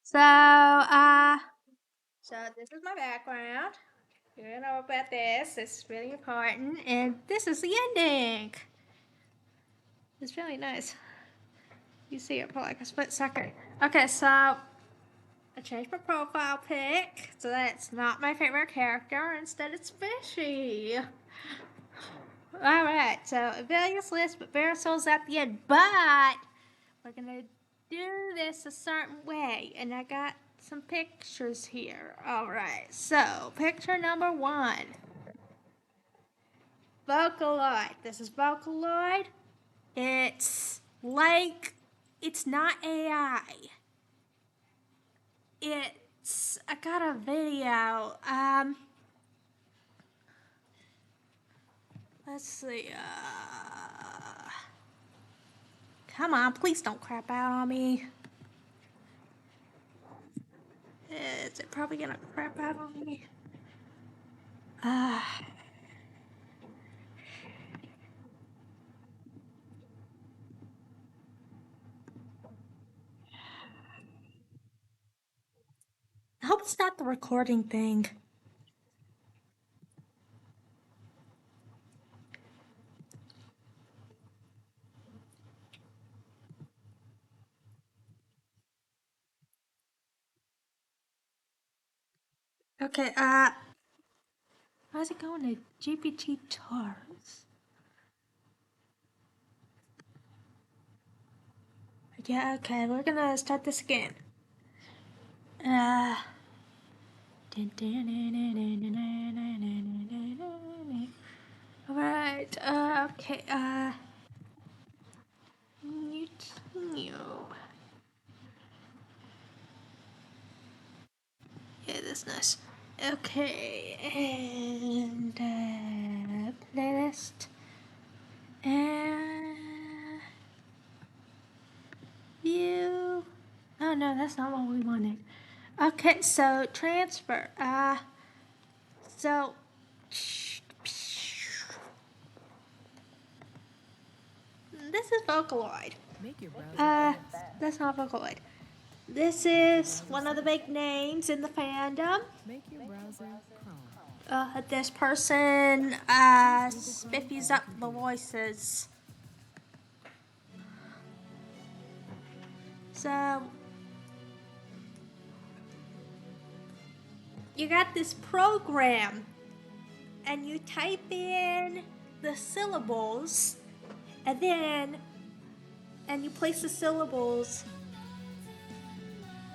So this is my background. You know about this. It's really important, and this is the ending. It's really nice. You see it for like a split second. Okay, so I changed my profile pic so that it's not my favorite character. Instead, it's Fishy. All right, so Evillious list, but Verisol's at the end. But we're gonna do this a certain way, and I got some pictures here. All right, so picture number one. Vocaloid. This is Vocaloid. It's like it's not AI. I got a video. Let's see. Come on, please don't crap out on me. Is it probably gonna crap out on me? Uh, I hope it's not the recording thing. Okay, how's it going to GPT Tars? Yeah, okay, we're gonna start this again. Uh, Alright, okay, YouTube. Yeah, that's nice. Okay, and, playlist. And, view. Oh no, that's not what we wanted. Okay, so transfer. So this is Vocaloid. That's not Vocaloid. This is one of the big names in the fandom. This person spiffies up the voices. So you got this program, and you type in the syllables, and you place the syllables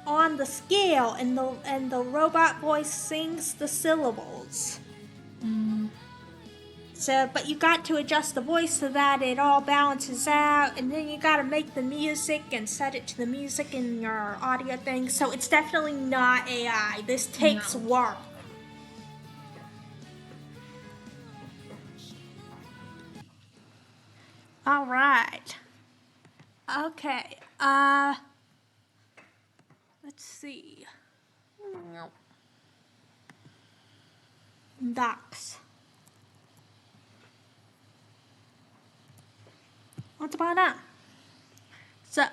on the scale, and the robot voice sings the syllables. So, but you got to adjust the voice so that it all balances out, and then you got to make the music and set it to the music in your audio thing. So it's definitely not AI. This takes work. All right. Okay. Let's see. Docs. What's about that? So,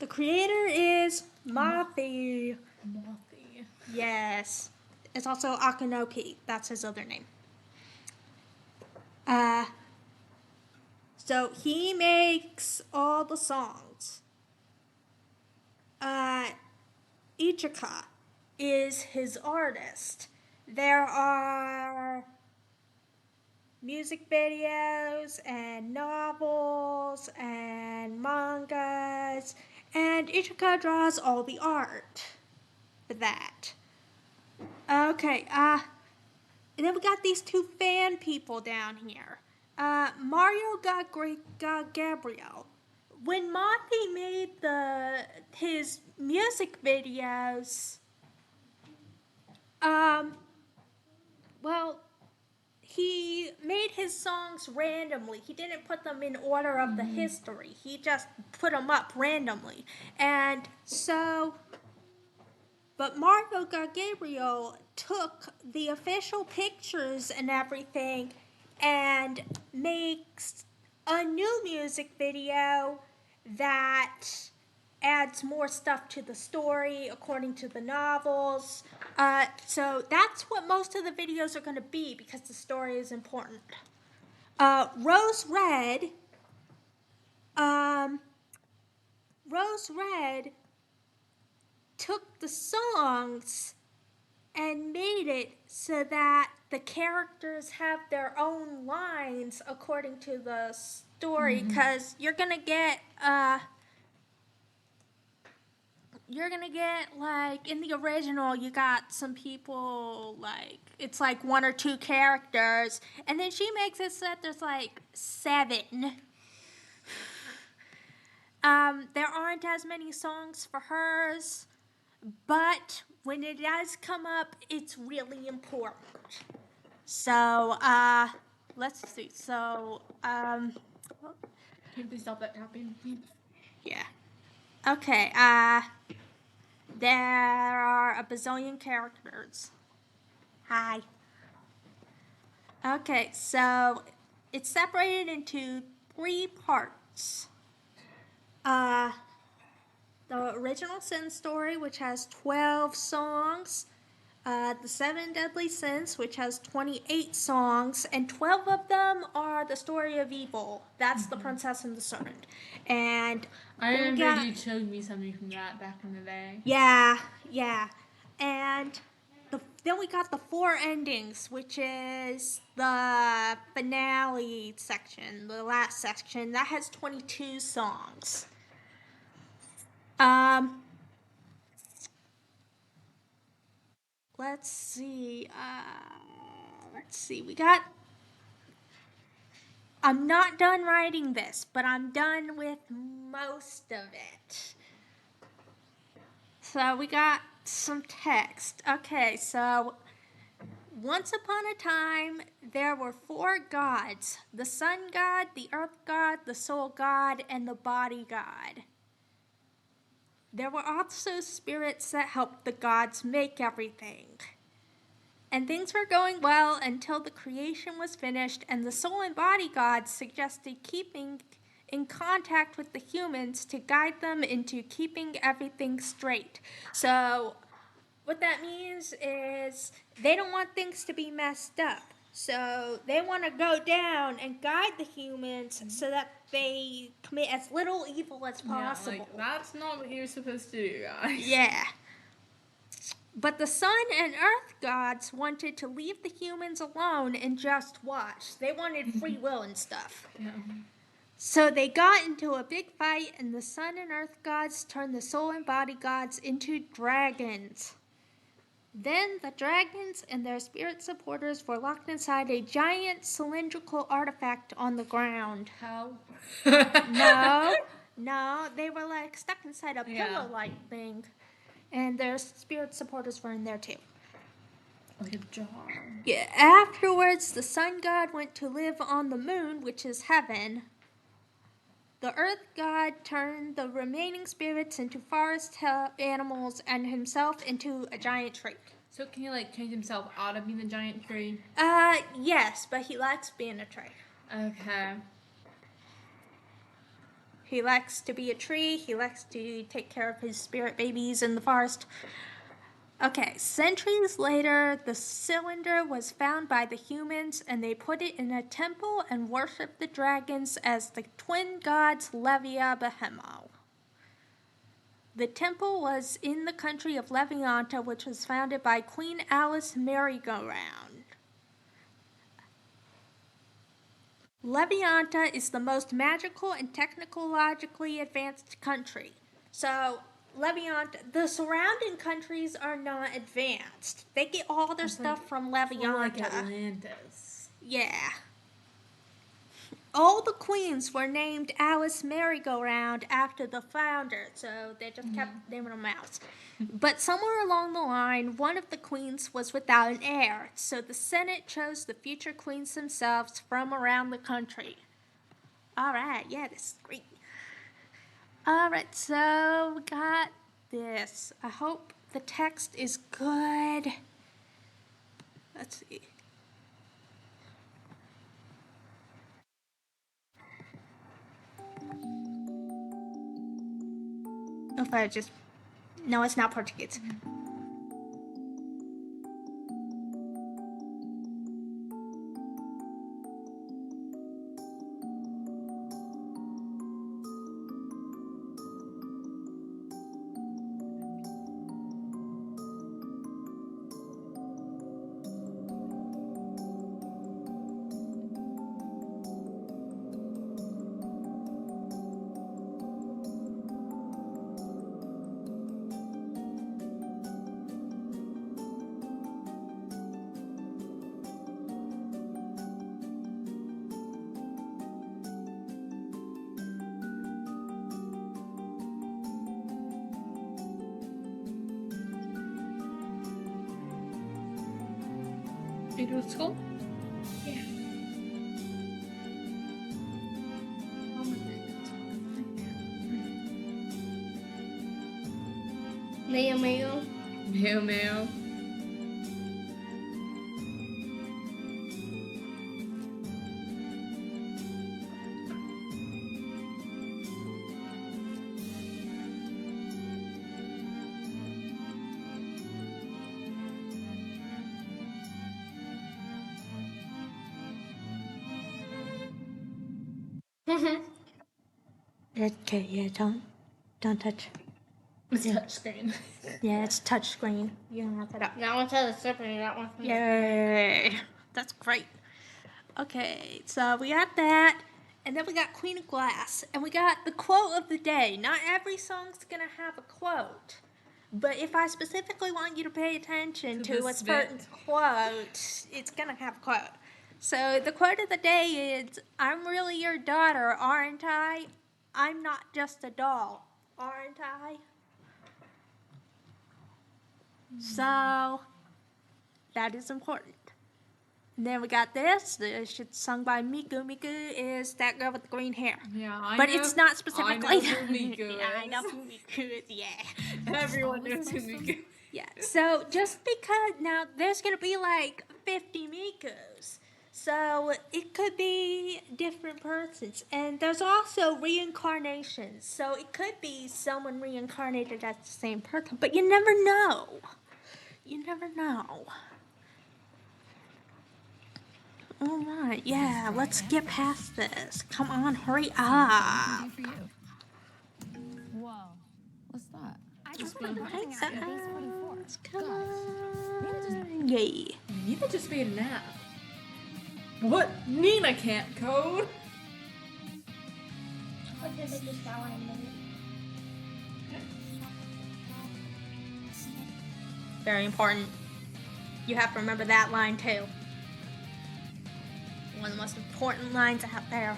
the creator is Mothi. Yes. It's also Akanopi. That's his other name. So he makes all the songs. Ichika is his artist. There are music videos and novels and mangas, and Ichika draws all the art for that. Okay, and then we got these two fan people down here. Mario got Gabriel. When Monty made his music videos, well, he made his songs randomly. He didn't put them in order of the history. He just put them up randomly. And so, but Marco Gabriel took the official pictures and everything and makes a new music video that adds more stuff to the story according to the novels. So that's what most of the videos are going to be because the story is important. Rose Red. Rose Red took the songs and made it so that the characters have their own lines according to the story. Because you're gonna get like in the original, you got some people like it's like one or two characters, and then she makes it so that there's like 7. There aren't as many songs for hers, but when it does come up, it's really important. So, let's see. So, Can you please stop that tapping? yeah. Okay, there are a bazillion characters. Hi. Okay, so it's separated into 3 parts. The original Sin story, which has 12 songs. The 7 Deadly Sins, which has 28 songs, and 12 of them are the story of evil. That's the Princess and the Serpent. And I remember you showed me something from that back in the day. Yeah. And then we got the 4 endings, which is the finale section, the last section. That has 22 songs. Let's see. We got. I'm not done writing this, but I'm done with most of it. So we got some text. Okay, so once upon a time, there were 4 gods: the sun god, the earth god, the soul god, and the body god. There were also spirits that helped the gods make everything. And things were going well until the creation was finished, and the soul and body gods suggested keeping in contact with the humans to guide them into keeping everything straight. So what that means is they don't want things to be messed up. So they want to go down and guide the humans so that they commit as little evil as possible. Yeah, like, that's not what he was supposed to do, guys. Yeah. But the sun and earth gods wanted to leave the humans alone and just watch. They wanted free will and stuff. Yeah. So they got into a big fight, and the sun and earth gods turned the soul and body gods into dragons. Then the dragons and their spirit supporters were locked inside a giant cylindrical artifact on the ground. How? No, they were like stuck inside a pillow-like thing. And their spirit supporters were in there too. Like a jar. Yeah, afterwards, the sun god went to live on the moon, which is heaven. The earth god turned the remaining spirits into forest animals and himself into a giant tree. So can he like change himself out of being the giant tree? Yes, but he likes being a tree. Okay. He likes to be a tree. He likes to take care of his spirit babies in the forest. Okay, centuries later, the cylinder was found by the humans, and they put it in a temple and worshipped the dragons as the twin gods Levia Behemo. The temple was in the country of Levianta, which was founded by Queen Alice Merry-Go-Round. Levianta is the most magical and technologically advanced country. So, Levianta, the surrounding countries are not advanced. They get all their stuff from Levianta. Like Atlantis. Yeah. All the queens were named Alice Merry-Go-Round after the founder, so they just kept naming them out. But somewhere along the line, one of the queens was without an heir, so the Senate chose the future queens themselves from around the country. Alright, yeah, this is great. Alright, so we got this. I hope the text is good. Let's see. If I just... No, it's not Portuguese. You go to school? Yeah. Oh my goodness. Mayo mayo. Mayo mayo. Okay, yeah, don't touch. It's touchscreen. Yeah, it's touch screen. You don't have that up. That one says slippery, that one says Yay! That's great. Okay, so we got that, and then we got Queen of Glass, and we got the quote of the day. Not every song's gonna have a quote, but if I specifically want you to pay attention to a this certain bit. quote, it's gonna have a quote. So the quote of the day is, "I'm really your daughter, aren't I? I'm not just a doll, aren't I?" So that is important. And then we got this. It's sung by Miku. Miku is that girl with the green hair. Yeah, I But know. it's not specifically. I know who Miku Yeah, I know is. who Miku is. Yeah. Everyone knows who Miku. Yeah. So just because now there's gonna be like 50 Mikus, so it could be different persons, and there's also reincarnations. So it could be someone reincarnated as the same person, but you never know. You never know. All right, yeah, let's get past this. Come on, hurry up. For you. Whoa. What's that? I just want want to to Hey, hang out at base 44. come Guys, on. Yay. Nina just made a nap. What? Nina can't code? What did they just shower in the Very important. You have to remember that line too. One of the most important lines out there.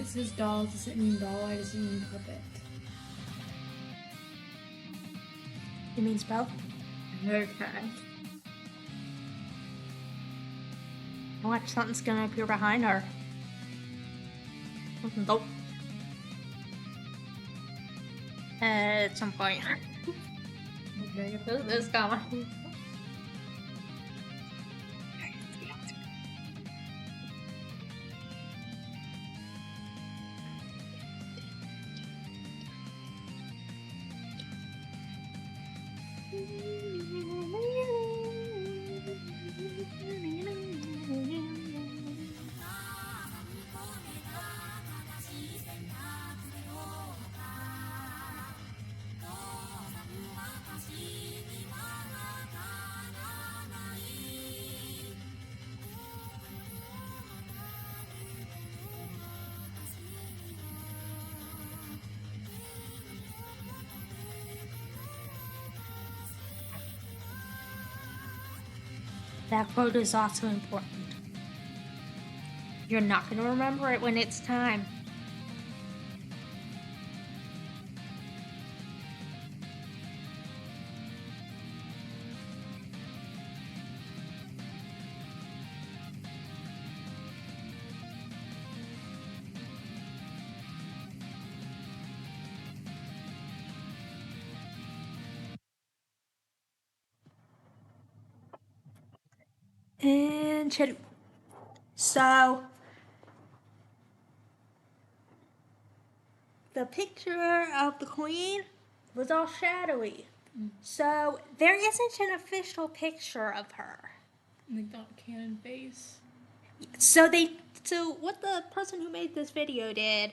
it says doll, does it mean doll or does it mean puppet? It means both. Okay. Watch, something's gonna appear behind her. Nope. At some point. Okay. This going. That quote is also important. You're not going to remember it when it's time. And Chidu. So, the picture of the queen was all shadowy. So, there isn't an official picture of her. Like not canon face. So what the person who made this video did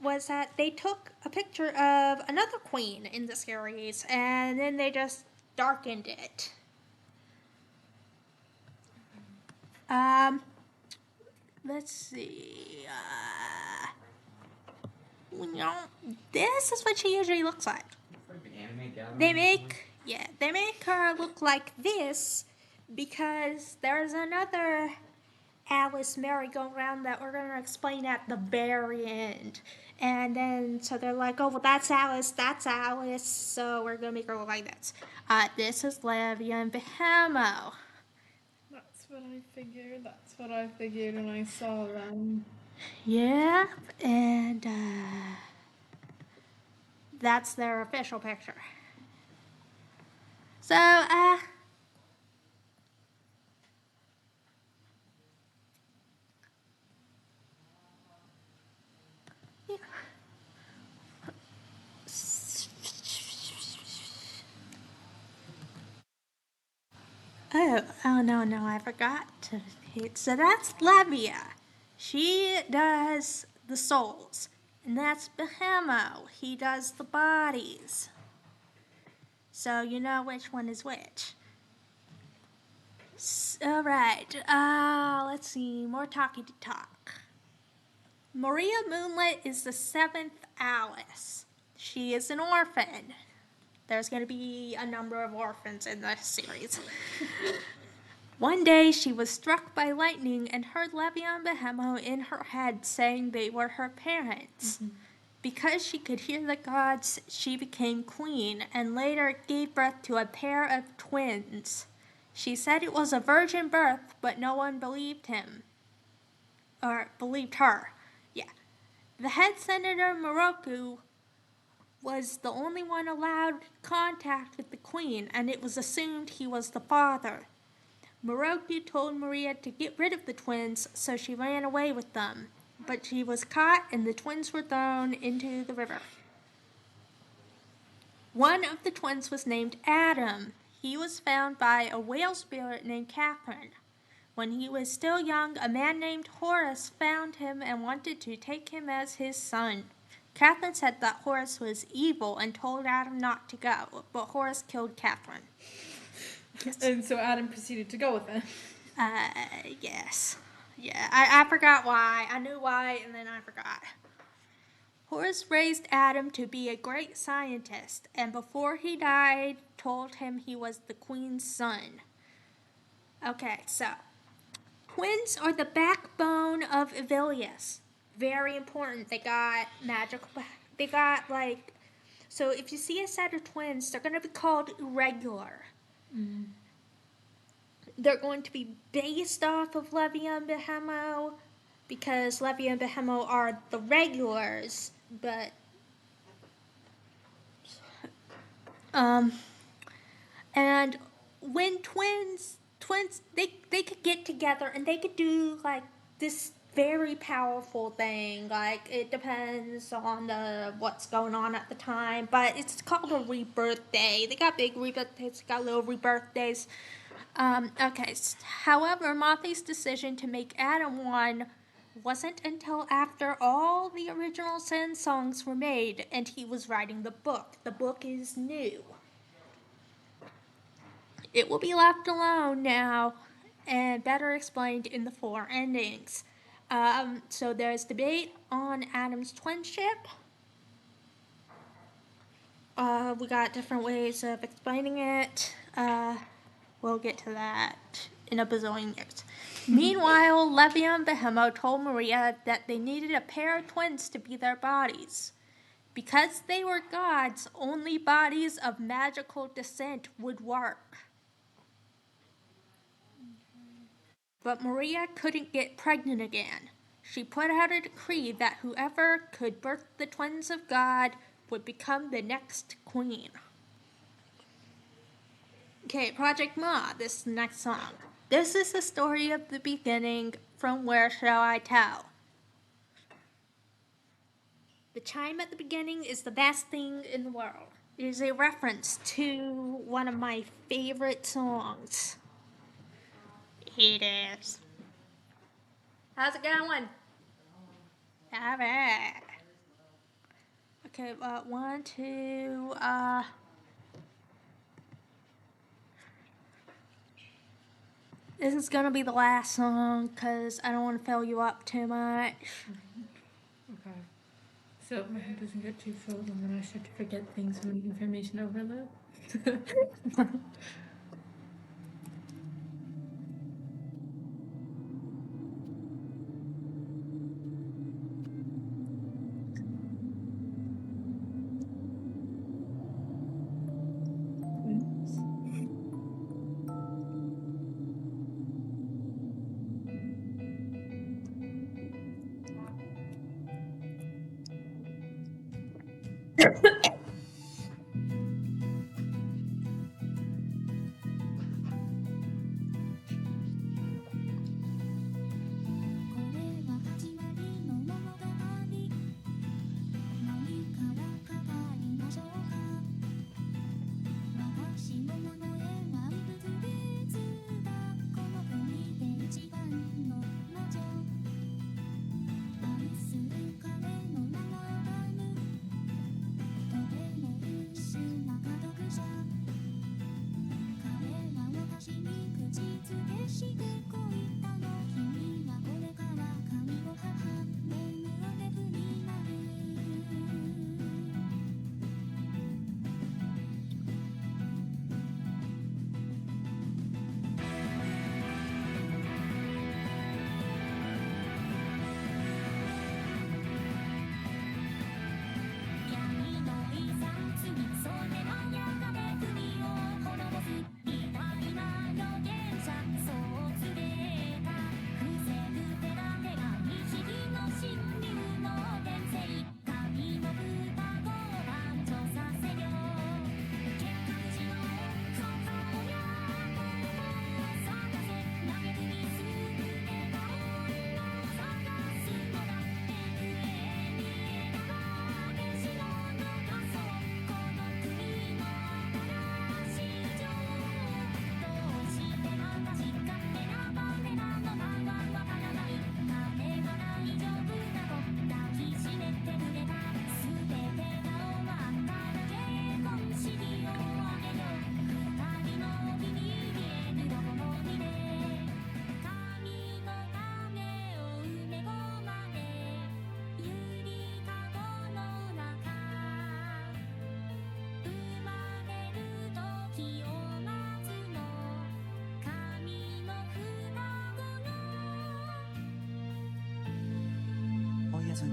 was that they took a picture of another queen in the series and then they just darkened it. Let's see. This is what she usually looks like. They make her look like this because there's another Alice merry-go-round that we're going to explain at the very end. And then, so they're like, oh, well, that's Alice, so we're going to make her look like this. This is Levia and Behemo. That's what I figured when I saw them. Yeah, and that's their official picture. So, yeah. Oh, no, I forgot to hit. So that's Levia. She does the souls. And that's Behemo. He does the bodies. So you know which one is which. Alright, let's see. More talky to talk. Maria Moonlit is the 7th Alice. She is an orphan. There's going to be a number of orphans in this series. One day, she was struck by lightning and heard Levia and Behemo in her head saying they were her parents. Mm-hmm. Because she could hear the gods, she became queen and later gave birth to a pair of twins. She said it was a virgin birth, but no one believed him. Or believed her. Yeah. The head senator, Moroku, was the only one allowed contact with the queen, and it was assumed he was the father. Moroku told Maria to get rid of the twins, so she ran away with them. But she was caught, and the twins were thrown into the river. One of the twins was named Adam. He was found by a whale spirit named Catherine. When he was still young, a man named Horace found him and wanted to take him as his son. Catherine said that Horace was evil and told Adam not to go, but Horace killed Catherine. Yes. And so Adam proceeded to go with it. Yes. Yeah, I forgot why. I knew why, and then I forgot. Horace raised Adam to be a great scientist, and before he died, told him he was the queen's son. Okay, so twins are the backbone of Evillious. very important. They got magical. They got like. So if you see a set of twins, they're going to be called irregular. They're going to be based off of Levi and Behemo because Levi and Behemo are the regulars, but and when twins they could get together and they could do like this very powerful thing. Like it depends on what's going on at the time, but it's called a rebirth day. They got big rebirth days, they got little rebirth days. Okay. However, Mothie's decision to make Adam one wasn't until after all the original Sin songs were made and he was writing the book. The book is new. It will be left alone now and better explained in the 4 endings. So there's debate on Adam's twinship. We got different ways of explaining it. We'll get to that in a bazillion years. Meanwhile, Levi and Behemo told Maria that they needed a pair of twins to be their bodies. Because they were gods, only bodies of magical descent would work. But Maria couldn't get pregnant again. She put out a decree that whoever could birth the twins of God would become the next queen. Okay, Project Ma, this next song. This is the story of the beginning. From where shall I tell? The chime at the beginning is the best thing in the world. It is a reference to one of my favorite songs. It is. How's it going? All right. Okay, 1, 2, This is gonna be the last song because I don't want to fill you up too much. Okay. So my head doesn't get too full and then I start to forget things from information overload. けずに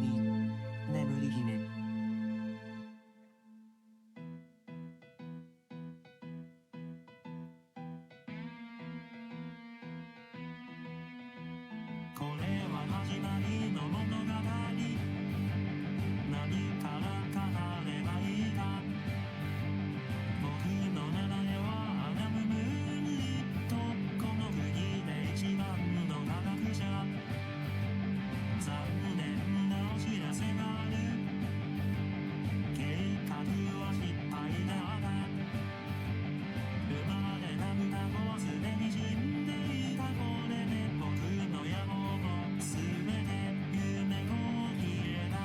眠り姫これは始まりの物語何から語ればいいか僕の名前はアダム・ムーンリットこの国で一番の科学者残念なお知らせがある計画は失敗だった生まれた双子はすでに死んでいたこれで僕の野望もすべて夢を切れた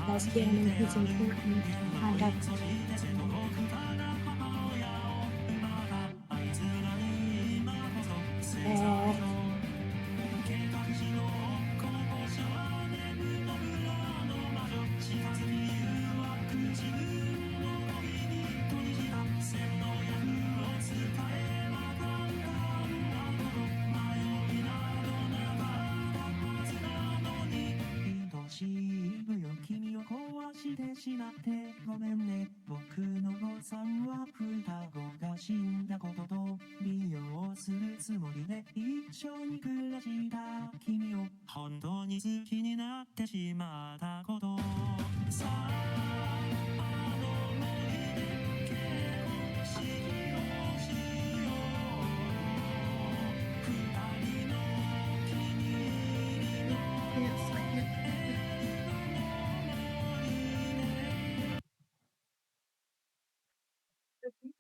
Lesbian is important conduct.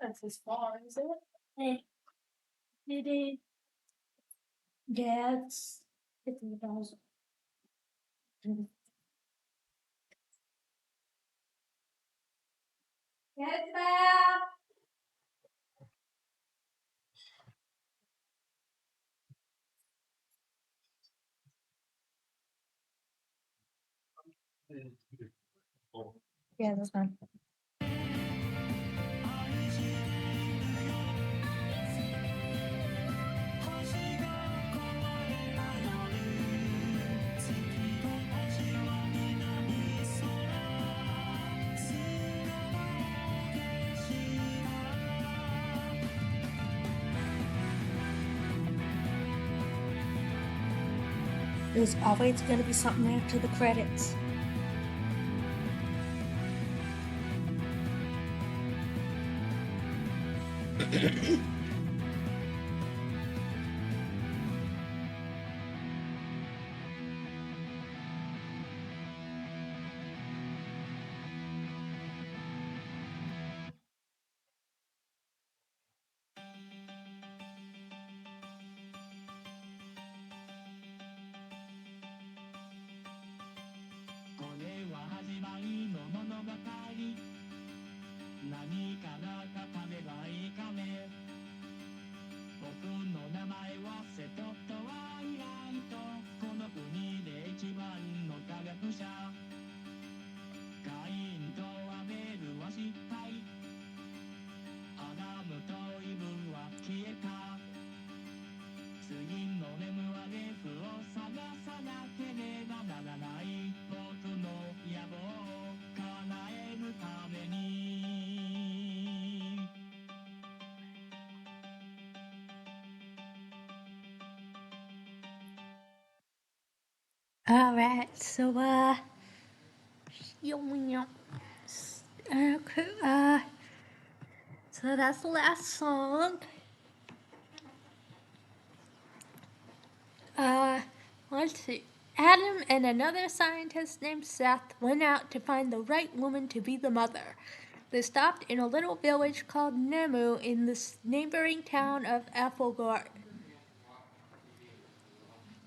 That's as far, is it? It is. Yeah, it's 50,000. Get it back! Yeah, that's fine. There's always going to be something after the credits. Alright, so okay, so that's the last song. Let's see. Adam and another scientist named Seth went out to find the right woman to be the mother. They stopped in a little village called Nemu in the neighboring town of Ethelgard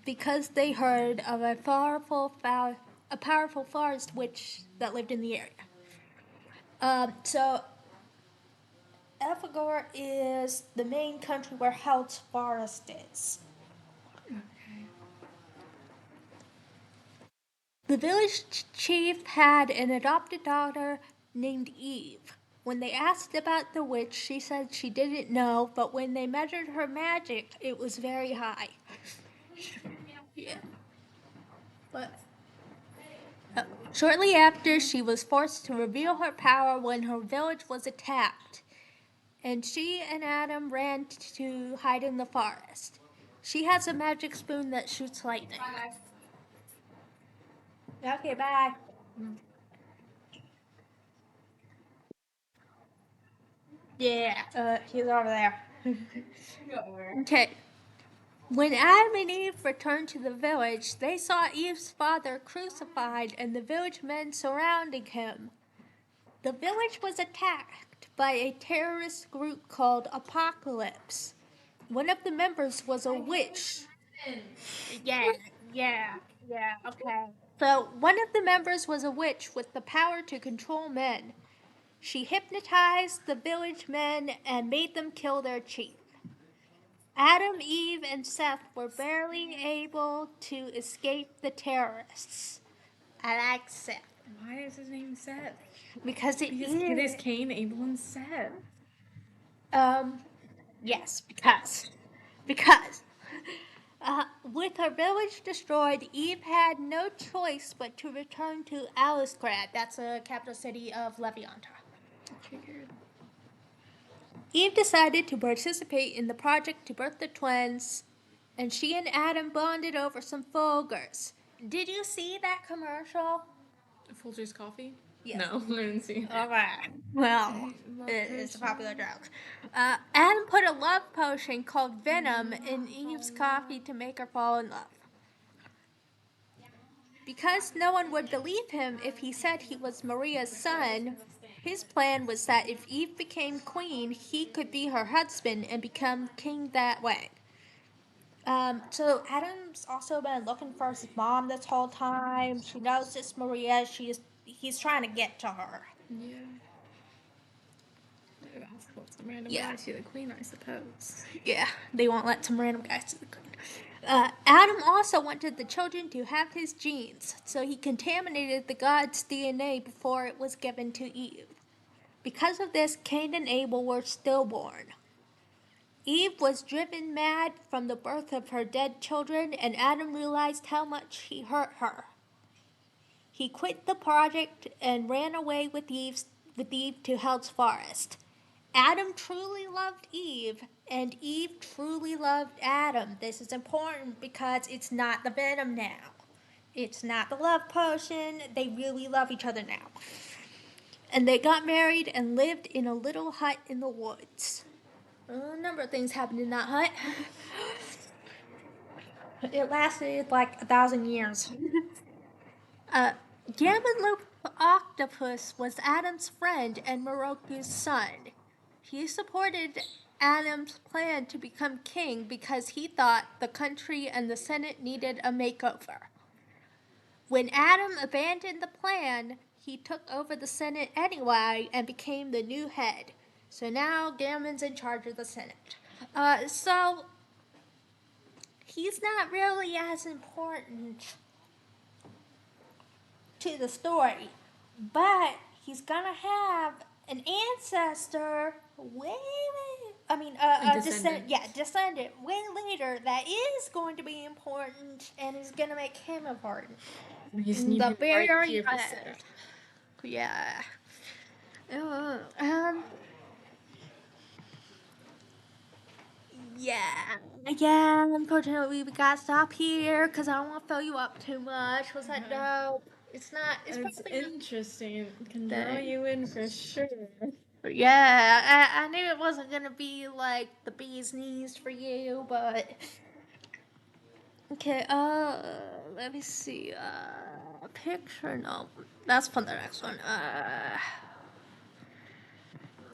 because they heard of a powerful forest witch that lived in the area. So Elfagor is the main country where Held's Forest is. Okay. The village chief had an adopted daughter named Eve. When they asked about the witch, she said she didn't know, but when they measured her magic, it was very high. Yeah. But shortly after, she was forced to reveal her power when her village was attacked, and she and Adam ran to hide in the forest. She has a magic spoon that shoots lightning. Okay, bye. Yeah, he's over there. Okay. When Adam and Eve returned to the village, they saw Eve's father crucified and the village men surrounding him. The village was attacked by a terrorist group called Apocalypse. One of the members was a witch. Yeah, okay. So, one of the members was a witch with the power to control men. She hypnotized the village men and made them kill their chief. Adam, Eve, and Seth were barely able to escape the terrorists. I like Seth. Why is his name Seth? Because it Because is. there's Cain, Abel, and Seth. Yes, because. With her village destroyed, Eve had no choice but to return to Alisgrad. That's the capital city of Leviantar. Figured. Eve decided to participate in the project to birth the twins, and she and Adam bonded over some Folgers. Did you see that commercial? Folgers coffee? Yes. No, I didn't see. Alright. Well, it's a popular joke. Adam put a love potion called Venom in Eve's coffee to make her fall in love. Because no one would believe him if he said he was Maria's son, his plan was that if Eve became queen, he could be her husband and become king that way. So Adam's also been looking for his mom this whole time. She knows it's Maria. He's trying to get to her. Yeah. Some random Yeah. guy see the queen, I suppose. Yeah, they won't let some random guys to the queen. Adam also wanted the children to have his genes, so he contaminated the god's DNA before it was given to Eve. Because of this, Cain and Abel were stillborn. Eve was driven mad from the birth of her dead children, and Adam realized how much he hurt her. He quit the project and ran away with Eve to Held's Forest. Adam truly loved Eve, and Eve truly loved Adam. This is important because it's not the venom now. It's not the love potion. They really love each other now. And they got married and lived in a little hut in the woods. A number of things happened in that hut. It lasted like 1,000 years. Gammon Octopus was Adam's friend and Moroku's son. He supported Adam's plan to become king because he thought the country and the Senate needed a makeover. When Adam abandoned the plan, he took over the Senate anyway and became the new head. So now Gammon's in charge of the Senate. So he's not really as important to the story, but he's gonna have an ancestor descendant way later that is going to be important and is gonna make him important. Just need him very right here end. for Seth. Yeah. Yeah, unfortunately we gotta stop here because I don't want to fill you up too much. Was that dope? It's not, it's probably interesting. It can draw you in for sure. Yeah, I knew it wasn't gonna be like the bee's knees for you, but okay. Let me see. A picture. No, that's for the next one.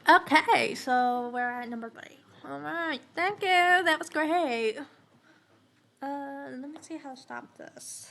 Okay, so we're at number 3. All right, thank you. That was great. Let me see how to stop this.